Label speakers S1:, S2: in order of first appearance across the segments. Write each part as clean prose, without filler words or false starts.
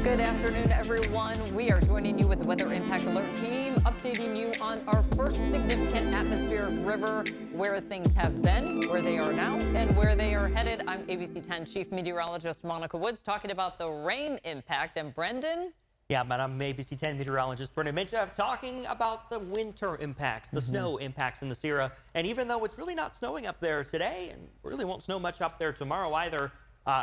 S1: Good afternoon, everyone. We are joining you with the Weather Impact Alert team, updating you on our first significant atmospheric river, where things have been, where they are now, and where they are headed. I'm ABC 10 Chief Meteorologist Monica Woods talking about the rain impact. And Brendan?
S2: Yeah, but I'm ABC 10 meteorologist Brendan Mitchell talking about the winter impacts, the snow impacts in the Sierra. And even though it's really not snowing up there today, and really won't snow much up there tomorrow either,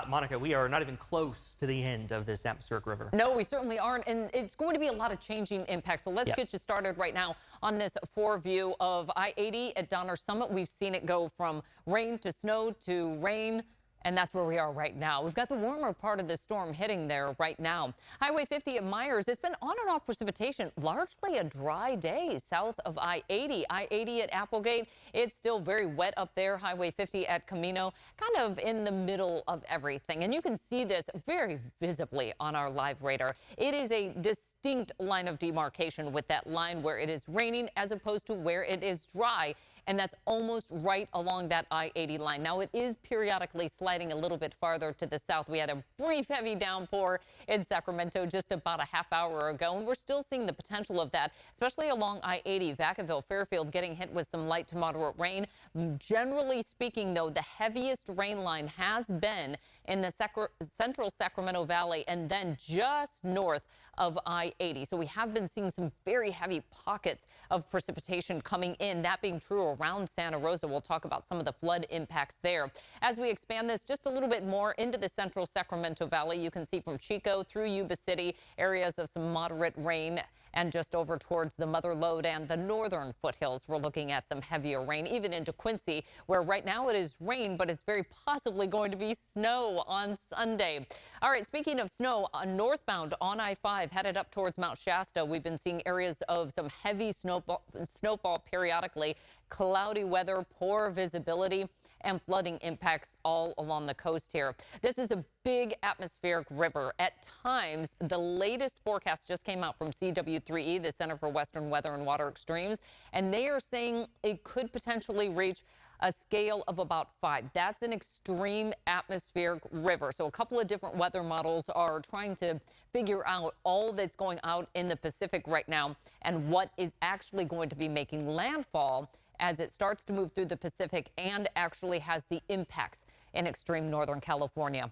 S2: Monica, we are not even close to the end of this atmospheric river.
S1: No, we certainly aren't. And it's going to be a lot of changing impacts. So let's get you started right now on this view of I-80 at Donner Summit. We've seen it go from rain to snow to rain. And that's where we are right now. We've got the warmer part of the storm hitting there right now. Highway 50 at Myers, it's been on and off precipitation, largely a dry day south of I-80. I-80 at Applegate, it's still very wet up there. Highway 50 at Camino, kind of in the middle of everything. And you can see this very visibly on our live radar. It is a distinct line of demarcation with that line where it is raining as opposed to where it is dry. And that's almost right along that I-80 line. Now, it is periodically sliding a little bit farther to the south. We had a brief heavy downpour in Sacramento just about a half hour ago, and we're still seeing the potential of that, especially along I-80, Vacaville, Fairfield, getting hit with some light to moderate rain. Generally speaking, though, the heaviest rain line has been in the central Sacramento Valley and then just north of I-80. So we have been seeing some very heavy pockets of precipitation coming in, that being true around Santa Rosa. We'll talk about some of the flood impacts there. As we expand this just a little bit more into the central Sacramento Valley, you can see from Chico through Yuba City, areas of some moderate rain, and just over towards the Mother Lode and the northern foothills, we're looking at some heavier rain, even into Quincy, where right now it is rain, but it's very possibly going to be snow on Sunday. All right, speaking of snow, northbound on I-5 headed up towards Mount Shasta, we've been seeing areas of some heavy snowfall periodically, cloudy weather, poor visibility, and flooding impacts all along the coast here. This is a big atmospheric river. At times, the latest forecast just came out from CW3E, the Center for Western Weather and Water Extremes, and they are saying it could potentially reach a scale of about 5. That's an extreme atmospheric river. So a couple of different weather models are trying to figure out all that's going out in the Pacific right now and what is actually going to be making landfall as it starts to move through the Pacific and actually has the impacts in extreme Northern California.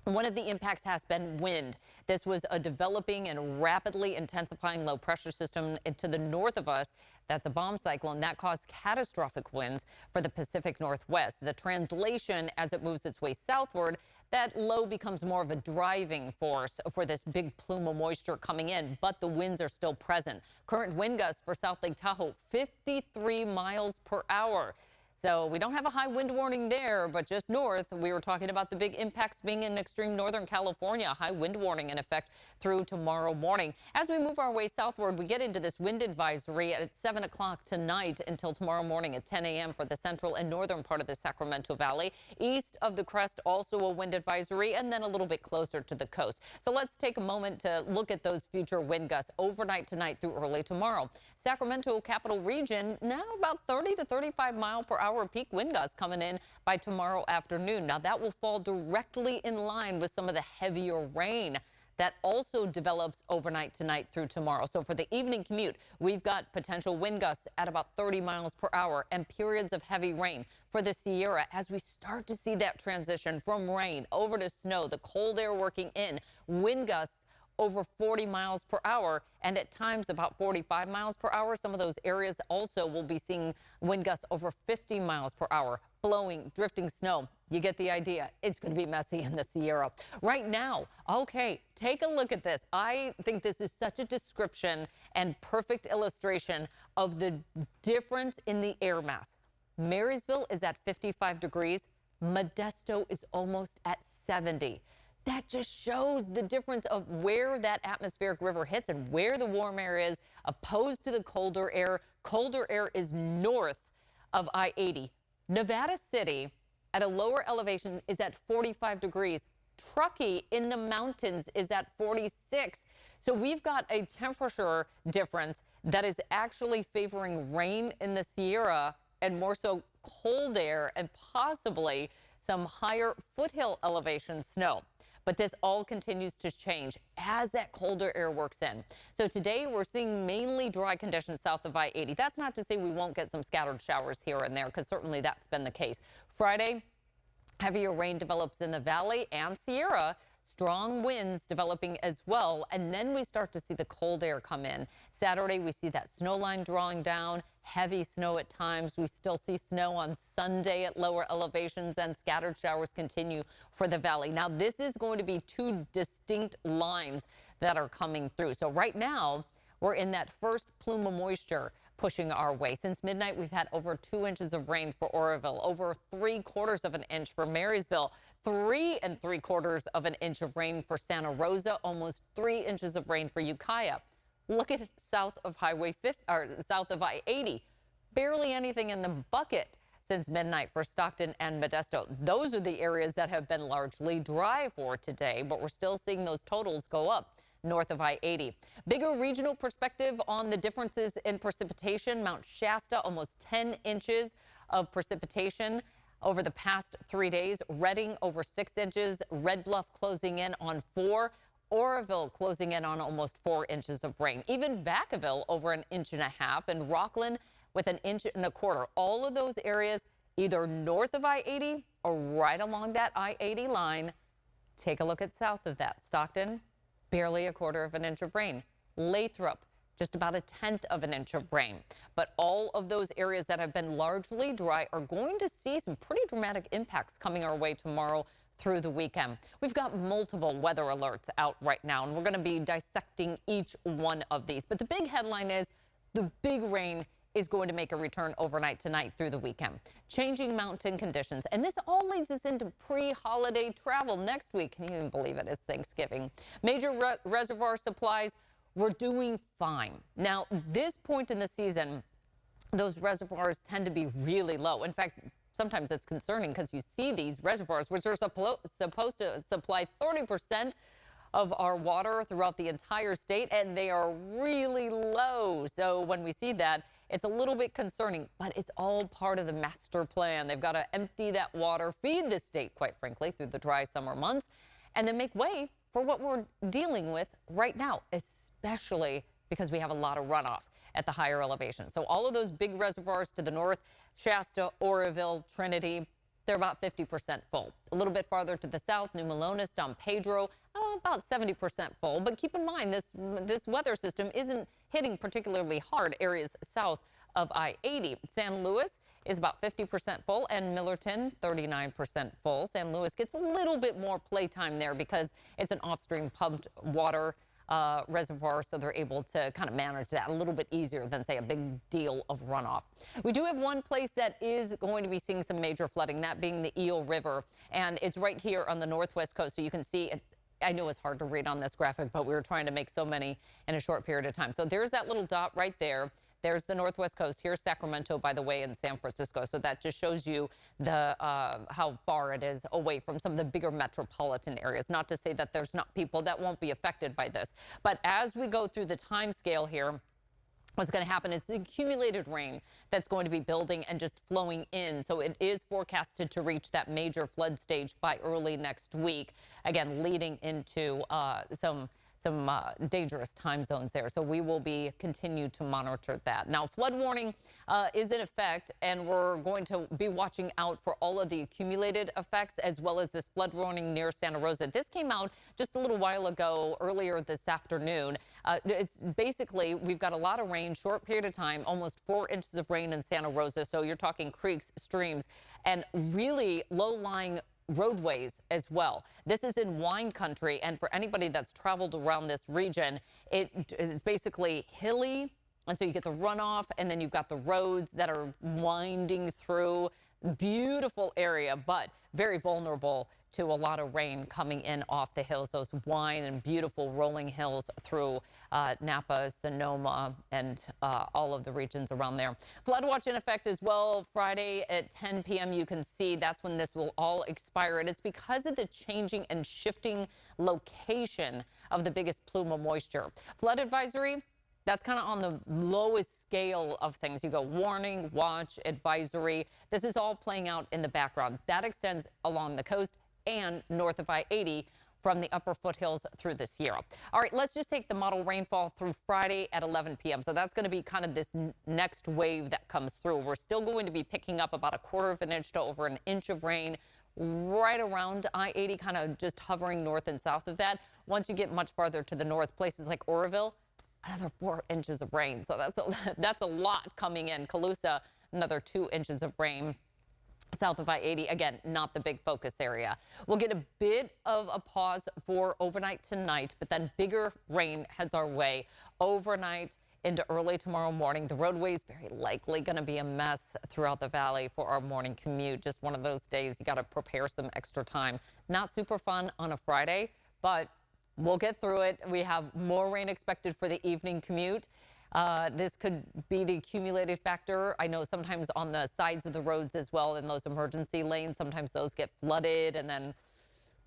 S1: One of the impacts has been wind. This was a developing and rapidly intensifying low pressure system to the north of us. That's a bomb cyclone that caused catastrophic winds for the Pacific Northwest. The translation, as it moves its way southward, that low becomes more of a driving force for this big plume of moisture coming in, but the winds are still present. Current wind gusts for South Lake Tahoe, 53 miles per hour. So we don't have a high wind warning there, but just north, we were talking about the big impacts being in extreme Northern California, a high wind warning in effect through tomorrow morning. As we move our way southward, we get into this wind advisory at 7 o'clock tonight until tomorrow morning at 10 a.m. for the central and northern part of the Sacramento Valley. East of the crest, also a wind advisory, and then a little bit closer to the coast. So let's take a moment to look at those future wind gusts overnight tonight through early tomorrow. Sacramento Capital Region, now about 30 to 35 mile per hour peak wind gusts coming in by tomorrow afternoon. Now that will fall directly in line with some of the heavier rain that also develops overnight tonight through tomorrow. So for the evening commute, we've got potential wind gusts at about 30 miles per hour and periods of heavy rain for the Sierra as we start to see that transition from rain over to snow, the cold air working in, wind gusts over 40 miles per hour and at times about 45 miles per hour. Some of those areas also will be seeing wind gusts over 50 miles per hour, blowing, drifting snow. You get the idea. It's going to be messy in the Sierra. Right now, okay, take a look at this. I think this is such a description and perfect illustration of the difference in the air mass. Marysville is at 55 degrees. Modesto is almost at 70. That just shows the difference of where that atmospheric river hits and where the warm air is opposed to the colder air. Colder air is north of I-80. Nevada City at a lower elevation is at 45 degrees. Truckee in the mountains is at 46. So we've got a temperature difference that is actually favoring rain in the Sierra and more so cold air and possibly some higher foothill elevation snow. But this all continues to change as that colder air works in. So today we're seeing mainly dry conditions south of I-80. That's not to say we won't get some scattered showers here and there, because certainly that's been the case. Friday, heavier rain develops in the valley and Sierra. Strong winds developing as well. And then we start to see the cold air come in. Saturday, we see that snow line drawing down, heavy snow at times. We still see snow on Sunday at lower elevations, and scattered showers continue for the valley. Now, this is going to be two distinct lines that are coming through. So right now, we're in that first plume of moisture pushing our way. Since midnight, we've had over 2 inches of rain for Oroville, over 3/4 of an inch for Marysville, 3 3/4 of an inch of rain for Santa Rosa, almost 3 inches of rain for Ukiah. Look at south of Highway 50, or south of I-80. Barely anything in the bucket since midnight for Stockton and Modesto. Those are the areas that have been largely dry for today, but we're still seeing those totals go up north of I-80. Bigger regional perspective on the differences in precipitation. Mount Shasta, almost 10 inches of precipitation over the past 3 days. Redding, over 6 inches. Red Bluff closing in on 4. Oroville closing in on almost 4 inches of rain. Even Vacaville over 1.5 inches, and Rockland with 1.25 inches. All of those areas either north of I-80 or right along that I-80 line. Take a look at south of that. Stockton, barely 1/4 inch of rain. Lathrop, just about 1/10 inch of rain. But all of those areas that have been largely dry are going to see some pretty dramatic impacts coming our way tomorrow through the weekend. We've got multiple weather alerts out right now, and we're going to be dissecting each one of these. But the big headline is the big rain is going to make a return overnight tonight through the weekend. Changing mountain conditions. And this all leads us into pre-holiday travel next week. Can you even believe it? It's Thanksgiving. Major reservoir supplies, we're doing fine. Now, this point in the season, those reservoirs tend to be really low. In fact, sometimes it's concerning because you see these reservoirs, which are supposed to supply 30% of our water throughout the entire state, and they are really low. So when we see that, it's a little bit concerning, but it's all part of the master plan. They've got to empty that water, feed the state, quite frankly, through the dry summer months, and then make way for what we're dealing with right now, especially because we have a lot of runoff at the higher elevation. So all of those big reservoirs to the north, Shasta, Oroville, Trinity, they're about 50% full. A little bit farther to the south, New Melones, Don Pedro, about 70% full. But keep in mind, this weather system isn't hitting particularly hard areas south of I-80. San Luis is about 50% full, and Millerton, 39% full. San Luis gets a little bit more playtime there because it's an off-stream pumped water reservoir, so they're able to kind of manage that a little bit easier than, say, a big deal of runoff. We do have one place that is going to be seeing some major flooding, that being the Eel River, and it's right here on the northwest coast, so you can see it. I know it's hard to read on this graphic, but we were trying to make so many in a short period of time. So there's that little dot right there. There's the northwest coast. Here's Sacramento, by the way, and San Francisco. So that just shows you the how far it is away from some of the bigger metropolitan areas. Not to say that there's not people that won't be affected by this. But as we go through the time scale here, what's going to happen is the accumulated rain that's going to be building and just flowing in. So it is forecasted to reach that major flood stage by early next week. Again, leading into some dangerous time zones there. So we will be continue to monitor that. Now, flood warning is in effect, and we're going to be watching out for all of the accumulated effects as well as this flood warning near Santa Rosa. This came out just a little while ago, earlier this afternoon. It's basically, we've got a lot of rain, short period of time, almost 4 inches of rain in Santa Rosa. So you're talking creeks, streams, and really low-lying roadways as well. This is in wine country, and for anybody that's traveled around this region, it is basically hilly, and so you get the runoff, and then you've got the roads that are winding through. Beautiful area, but very vulnerable to a lot of rain coming in off the hills, those wine and beautiful rolling hills through Napa, Sonoma, and all of the regions around there. Flood watch in effect as well. Friday at 10 p.m. you can see that's when this will all expire, and it's because of the changing and shifting location of the biggest plume of moisture. Flood advisory, that's kind of on the lowest scale of things. You go warning, watch, advisory. This is all playing out in the background. That extends along the coast and north of I-80 from the upper foothills through the Sierra. All right, let's just take the model rainfall through Friday at 11 p.m. So that's going to be kind of this next wave that comes through. We're still going to be picking up about 1/4 of an inch to over an inch of rain right around I-80, kind of just hovering north and south of that. Once you get much farther to the north, places like Oroville, another 4 inches of rain. So that's a lot coming in. Colusa, another 2 inches of rain. South of I-80, again, not the big focus area. We'll get a bit of a pause for overnight tonight, but then bigger rain heads our way overnight into early tomorrow morning. The roadway's very likely going to be a mess throughout the valley for our morning commute. Just one of those days you got to prepare some extra time. Not super fun on a Friday, but we'll get through it. We have more rain expected for the evening commute. This could be the accumulated factor. I know sometimes on the sides of the roads as well in those emergency lanes, sometimes those get flooded, and then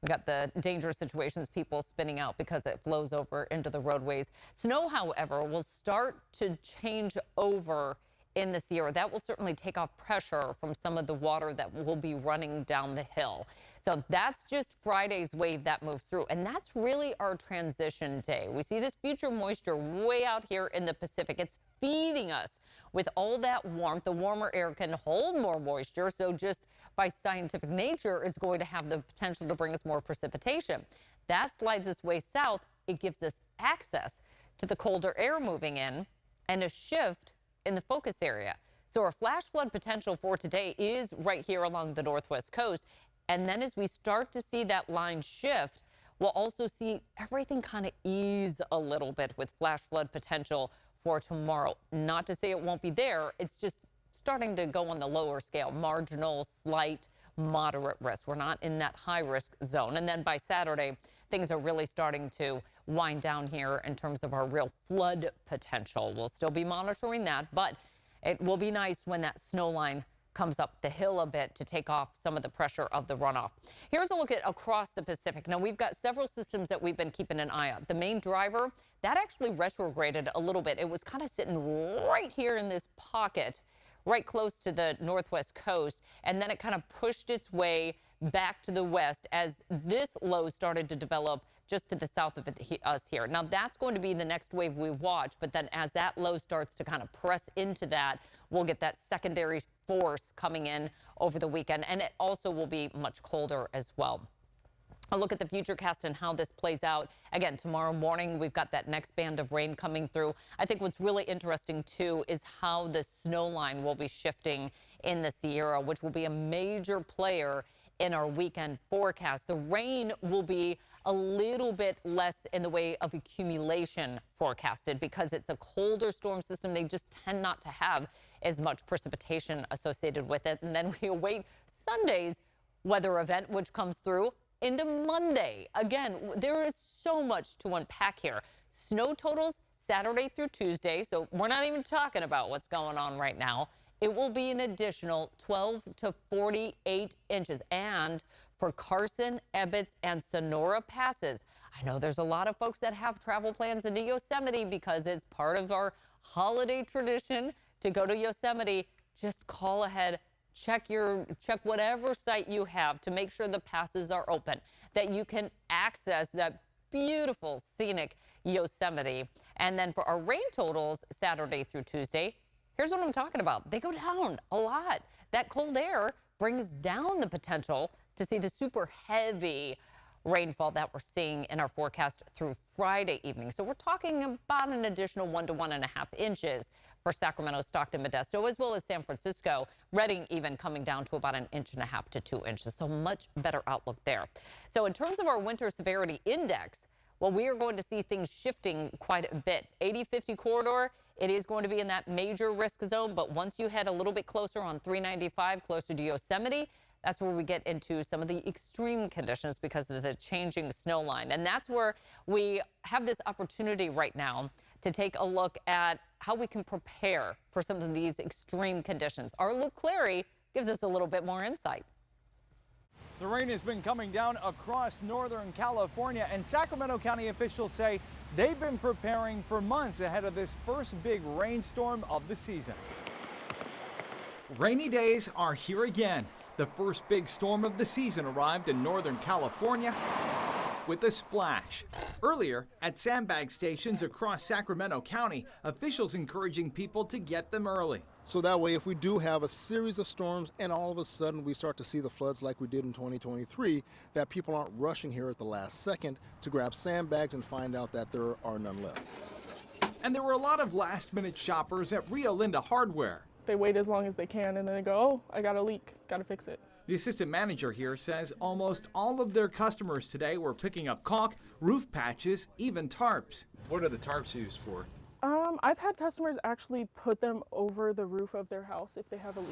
S1: we got the dangerous situations, people spinning out because it flows over into the roadways. Snow, however, will start to change over in the Sierra. That will certainly take off pressure from some of the water that will be running down the hill. So that's just Friday's wave that moves through. And that's really our transition day. We see this future moisture way out here in the Pacific. It's feeding us with all that warmth. The warmer air can hold more moisture. So just by scientific nature, it's going to have the potential to bring us more precipitation. That slides us way south. It gives us access to the colder air moving in and a shift in the focus area. So our flash flood potential for today is right here along the northwest coast. And then as we start to see that line shift, we'll also see everything kind of ease a little bit with flash flood potential for tomorrow. Not to say it won't be there. It's just starting to go on the lower scale, marginal, slight, moderate risk. We're not in that high risk zone. And then by Saturday, things are really starting to wind down here in terms of our real flood potential. We'll still be monitoring that, but it will be nice when that snow line comes up the hill a bit to take off some of the pressure of the runoff. Here's a look at across the Pacific. Now, we've got several systems that we've been keeping an eye on. The main driver, that actually retrograded a little bit. It was kind of sitting right here in this pocket, right close to the northwest coast, and then it kind of pushed its way back to the west as this low started to develop just to the south of us here. Now, that's going to be the next wave we watch, but then as that low starts to kind of press into that, we'll get that secondary force coming in over the weekend, and it also will be much colder as well. A look at the futurecast and how this plays out. Again, tomorrow morning, we've got that next band of rain coming through. I think what's really interesting, too, is how the snow line will be shifting in the Sierra, which will be a major player in our weekend forecast. The rain will be a little bit less in the way of accumulation forecasted because it's a colder storm system. They just tend not to have as much precipitation associated with it. And then we await Sunday's weather event, which comes through into Monday. Again, there is so much to unpack here. Snow totals Saturday through Tuesday, so we're not even talking about what's going on right now. It will be an additional 12 to 48 inches. And for Carson, Ebbets, and Sonora passes, I know there's a lot of folks that have travel plans into Yosemite because it's part of our holiday tradition to go to Yosemite. Just call ahead. Check whatever site you have to make sure the passes are open, that you can access that beautiful scenic Yosemite. And then for our rain totals Saturday through Tuesday, here's what I'm talking about. They go down a lot. That cold air brings down the potential to see the super heavy rainfall that we're seeing in our forecast through Friday evening. So we're talking about an additional 1 to 1.5 inches for Sacramento, Stockton, Modesto, as well as San Francisco. Redding even coming down to about 1.5 inches to 2 inches. So much better outlook there. So in terms of our winter severity index, well, we are going to see things shifting quite a bit. 80-50 corridor, it is going to be in that major risk zone. But once you head a little bit closer on 395, closer to Yosemite, that's where we get into some of the extreme conditions because of the changing snow line. And that's where we have this opportunity right now to take a look at how we can prepare for some of these extreme conditions. Our Luke Clary gives us a little bit more insight.
S3: The rain has been coming down across Northern California, and Sacramento County officials say they've been preparing for months ahead of this first big rainstorm of the season. Rainy days are here again. The first big storm of the season arrived in Northern California, with a splash. Earlier, at sandbag stations across Sacramento County, officials encouraging people to get them early.
S4: So that way, if we do have a series of storms and all of a sudden we start to see the floods like we did in 2023, that people aren't rushing here at the last second to grab sandbags and find out that there are none left.
S3: And there were a lot of last-minute shoppers at Rio Linda Hardware.
S5: They wait as long as they can and then they go, oh, I got a leak, got to fix it.
S3: The assistant manager here says almost all of their customers today were picking up caulk, roof patches, even tarps.
S6: What are the tarps used for?
S5: I've had customers actually put them over the roof of their house if they have a leak.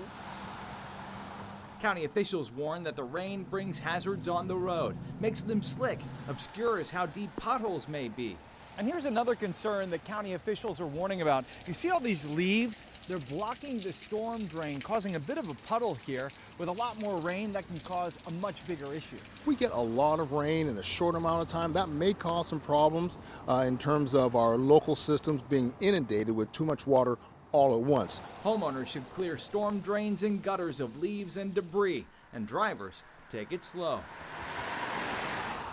S3: County officials warn that the rain brings hazards on the road, makes them slick, obscures how deep potholes may be. And here's another concern that county officials are warning about. You see all these leaves? They're blocking the storm drain, causing a bit of a puddle here. With a lot more rain, that can cause a much bigger issue.
S4: We get a lot of rain in a short amount of time. That may cause some problems in terms of our local systems being inundated with too much water all at once.
S3: Homeowners should clear storm drains and gutters of leaves and debris, and drivers take it slow.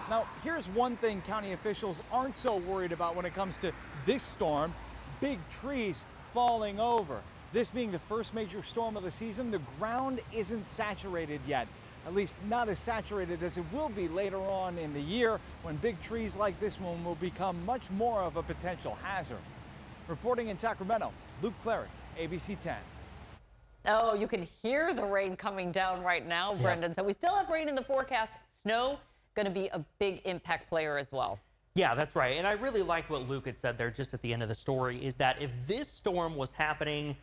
S3: Now, here's one thing county officials aren't so worried about when it comes to this storm: big trees falling over. This being the first major storm of the season, the ground isn't saturated yet. At least not as saturated as it will be later on in the year, when big trees like this one will become much more of a potential hazard. Reporting in Sacramento, Luke Clary, ABC 10.
S1: Oh, you can hear the rain coming down right now, Brendan. So we still have rain in the forecast. Snow going to be a big impact player as well.
S2: Yeah, that's right. And I really like what Luke had said there just at the end of the story, is that if this storm was happening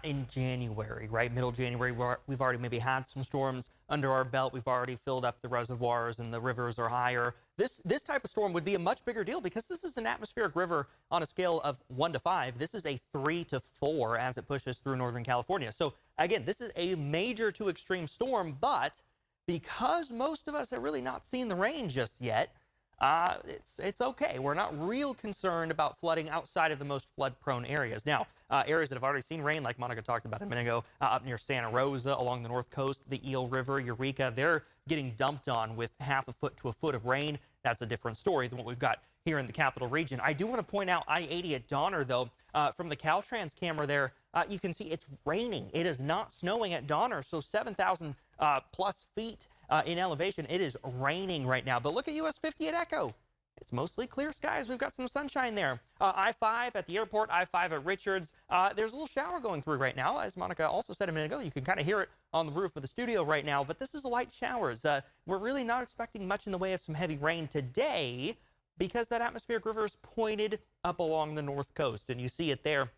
S2: in January, right, middle January, we've already maybe had some storms under our belt. We've already filled up the reservoirs and the rivers are higher. This type of storm would be a much bigger deal because this is an atmospheric river on a scale of 1 to 5. This is a 3 to 4 as it pushes through Northern California. So again, this is a major to extreme storm, but because most of us have really not seen the rain just yet, it's okay. We're not real concerned about flooding outside of the most flood-prone areas. Now, areas that have already seen rain, like Monica talked about a minute ago, up near Santa Rosa, along the north coast, the Eel River, Eureka, they're getting dumped on with half a foot to a foot of rain. That's a different story than what we've got here in the capital region. I do want to point out I-80 at Donner, though. From the Caltrans camera there, you can see it's raining. It is not snowing at Donner, so 7,000 plus feet in elevation. It is raining right now. But look at US 50 at Echo. It's mostly clear skies. We've got some sunshine there. I-5 at the airport, I-5 at Richards. There's a little shower going through right now. As Monica also said a minute ago, you can kind of hear it on the roof of the studio right now. But this is light showers. We're really not expecting much in the way of some heavy rain today because that atmospheric river is pointed up along the north coast. And you see it there.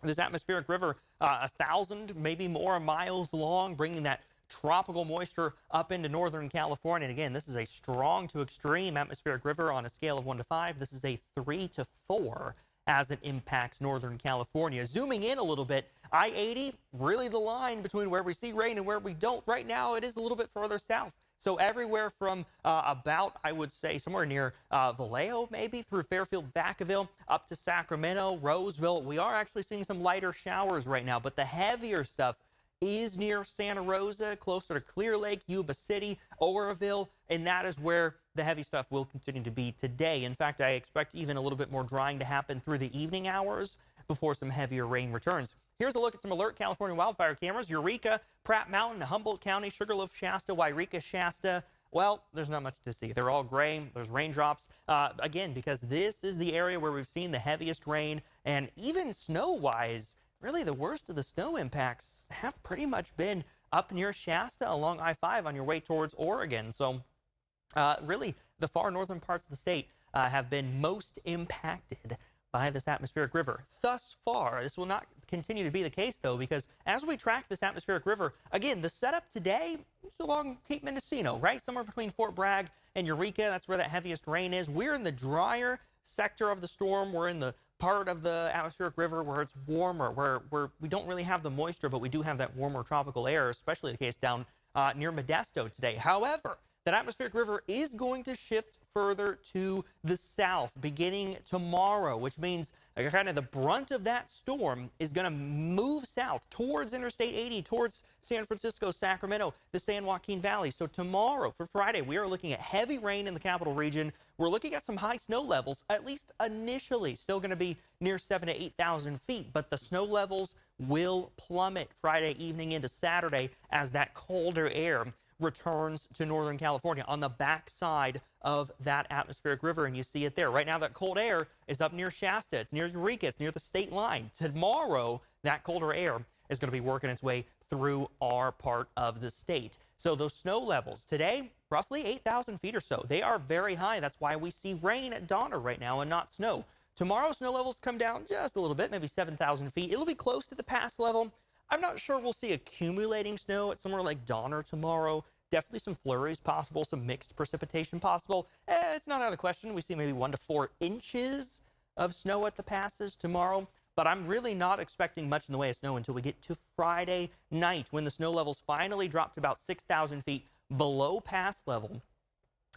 S2: This atmospheric river, 1,000, maybe more miles long, bringing that tropical moisture up into Northern California. And again, this is a strong to extreme atmospheric river on a scale of 1 to 5. This is a 3 to 4 as it impacts Northern California. Zooming in a little bit, I-80, really the line between where we see rain and where we don't. Right now, it is a little bit further south. So everywhere from about, I would say, somewhere near Vallejo, maybe, through Fairfield, Vacaville, up to Sacramento, Roseville. We are actually seeing some lighter showers right now, but the heavier stuff is near Santa Rosa, closer to Clear Lake, Yuba City, Oroville, and that is where the heavy stuff will continue to be today. In fact, I expect even a little bit more drying to happen through the evening hours before some heavier rain returns. Here's a look at some alert California wildfire cameras. Eureka, Pratt Mountain, Humboldt County, Sugarloaf, Shasta, Wairika, Shasta. Well, there's not much to see. They're all gray. There's raindrops. Again, because this is the area where we've seen the heaviest rain, and even snow-wise, really the worst of the snow impacts have pretty much been up near Shasta along I-5 on your way towards Oregon. So really the far northern parts of the state have been most impacted by this atmospheric river. Thus far, this will not continue to be the case, though, because as we track this atmospheric river, again, the setup today is along Cape Mendocino, right? Somewhere between Fort Bragg and Eureka. That's where that heaviest rain is. We're in the drier sector of the storm. We're in the part of the atmospheric river where it's warmer, where we don't really have the moisture, but we do have that warmer tropical air, especially the case down near Modesto today. However, that atmospheric river is going to shift further to the south beginning tomorrow, which means kind of the brunt of that storm is going to move south towards Interstate 80, towards San Francisco, Sacramento, the San Joaquin Valley. So tomorrow, for Friday, we are looking at heavy rain in the capital region. We're looking at some high snow levels, at least initially, still going to be near 7,000 to 8,000 feet, but the snow levels will plummet Friday evening into Saturday as that colder air returns to Northern California on the backside of that atmospheric river. And you see it there. Right now, that cold air is up near Shasta. It's near Eureka. It's near the state line. Tomorrow, that colder air is going to be working its way through our part of the state. So those snow levels today, roughly 8,000 feet or so. They are very high. That's why we see rain at Donner right now and not snow. Tomorrow, snow levels come down just a little bit, maybe 7,000 feet. It'll be close to the pass level. I'm not sure we'll see accumulating snow at somewhere like Donner tomorrow. Definitely some flurries possible, some mixed precipitation possible. It's not out of the question. We see maybe 1 to 4 inches of snow at the passes tomorrow. But I'm really not expecting much in the way of snow until we get to Friday night, when the snow levels finally drop to about 6,000 feet below pass level.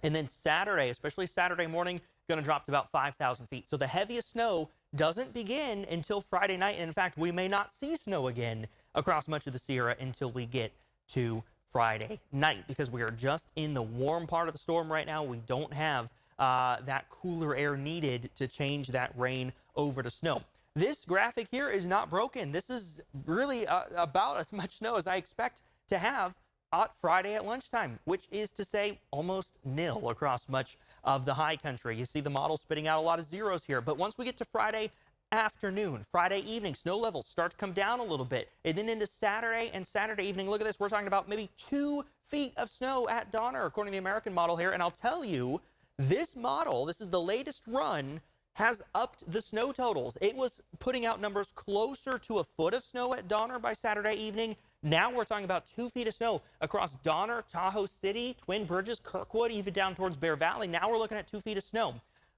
S2: And then Saturday, especially Saturday morning, going to drop to about 5,000 feet. So the heaviest snow doesn't begin until Friday night. And in fact, we may not see snow again across much of the Sierra until we get to Friday night, because we are just in the warm part of the storm right now. We don't have that cooler air needed to change that rain over to snow. This graphic here is not broken. This is really about as much snow as I expect to have on Friday at lunchtime, which is to say almost nil across much of the high country. You see the model spitting out a lot of zeros here, but once we get to Friday afternoon, Friday evening, snow levels start to come down a little bit. And then into Saturday and Saturday evening, look at this, we're talking about maybe 2 feet of snow at Donner, according to the American model here. And I'll tell you, this model, this is the latest run, has upped the snow totals. It was putting out numbers closer to 1 foot of snow at Donner by Saturday evening. Now we're talking about 2 feet of snow across Donner, Tahoe City, Twin Bridges, Kirkwood, even down towards Bear Valley. Now we're looking at 2 feet of snow.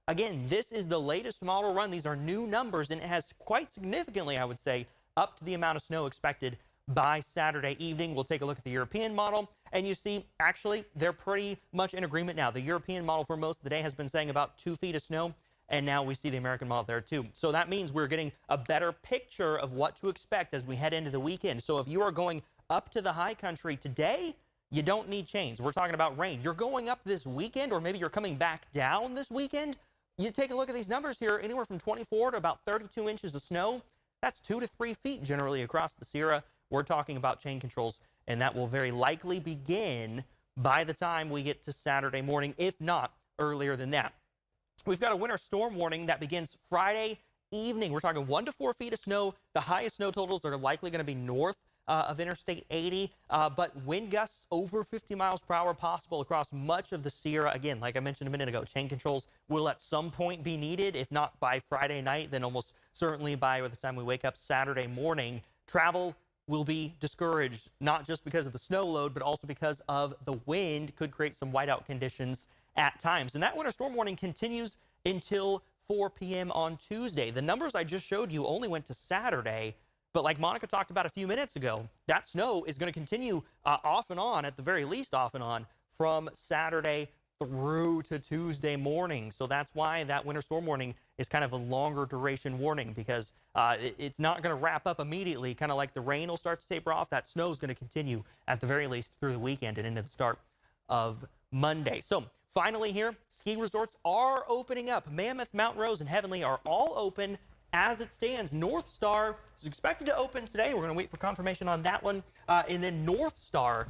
S2: Again, this is the latest model run. These are new numbers, and it has quite significantly, I would say, upped the amount of snow expected by Saturday evening. We'll take a look at the European model, and you see, actually, they're pretty much in agreement now. The European model for most of the day has been saying about 2 feet of snow, and now we see the American model there too. So that means we're getting a better picture of what to expect as we head into the weekend. So if you are going up to the high country today, you don't need chains. We're talking about rain. You're going up this weekend, or maybe you're coming back down this weekend. You take a look at these numbers here, anywhere from 24 to about 32 inches of snow. That's 2 to 3 feet generally across the Sierra. We're talking about chain controls, and that will very likely begin by the time we get to Saturday morning, if not earlier than that. We've got a winter storm warning that begins Friday evening. We're talking 1 to 4 feet of snow. The highest snow totals are likely going to be north of Interstate 80, but wind gusts over 50 miles per hour possible across much of the Sierra. Again, like I mentioned a minute ago, chain controls will at some point be needed. If not by Friday night, then almost certainly by the time we wake up Saturday morning. Travel will be discouraged, not just because of the snow load, but also because of the wind could create some whiteout conditions at times. And that winter storm warning continues until 4 p.m. on Tuesday. The numbers I just showed you only went to Saturday. But like Monica talked about a few minutes ago, that snow is going to continue off and on, at the very least off and on, from Saturday through to Tuesday morning. So that's why that winter storm warning is kind of a longer duration warning, because it's not going to wrap up immediately. Kind of like the rain will start to taper off, that snow is going to continue at the very least through the weekend and into the start of Monday. So finally here, ski resorts are opening up. Mammoth, Mount Rose, and Heavenly are all open as it stands. North Star is expected to open today. We're going to wait for confirmation on that one. And then North Star,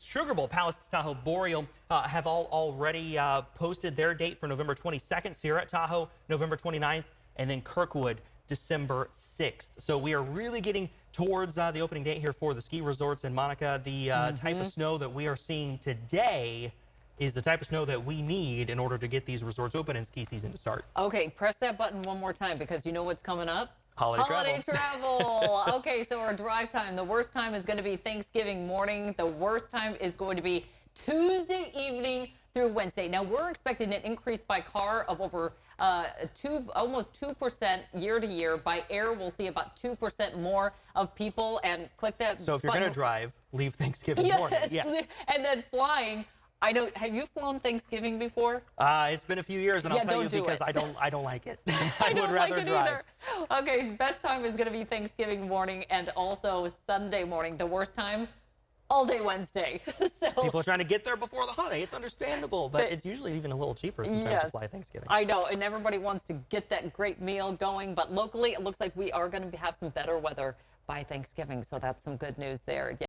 S2: Sugar Bowl, Palace, Tahoe, Boreal have all already posted their date for November 22nd. Sierra at Tahoe, November 29th, and then Kirkwood, December 6th. So we are really getting towards the opening date here for the ski resorts. And Monica, the type of snow that we are seeing today is the type of snow that we need in order to get these resorts open and ski season to start.
S1: Okay, press that button one more time, because you know what's coming up?
S2: Holiday
S1: travel. Okay, so our drive time, the worst time is going to be Thanksgiving morning. The worst time is going to be Tuesday evening through Wednesday. Now, we're expecting an increase by car of over almost 2% year to year. By air, we'll see about 2% more of people. And click that
S2: So if you're
S1: button.
S2: going to drive, leave Thanksgiving morning. Yes.
S1: And then flying, I know. Have you flown Thanksgiving before?
S2: It's been a few years, and
S1: Yeah,
S2: I'll tell
S1: don't
S2: you
S1: do
S2: because
S1: it.
S2: I don't like it.
S1: I
S2: would
S1: don't
S2: rather
S1: like it
S2: drive.
S1: either. Okay, best time is going to be Thanksgiving morning and also Sunday morning. The worst time, all day Wednesday. So
S2: People are trying to get there before the holiday. It's understandable, but it's usually even a little cheaper sometimes to fly Thanksgiving.
S1: I know, and everybody wants to get that great meal going, but locally it looks like we are going to have some better weather by Thanksgiving, so that's some good news there.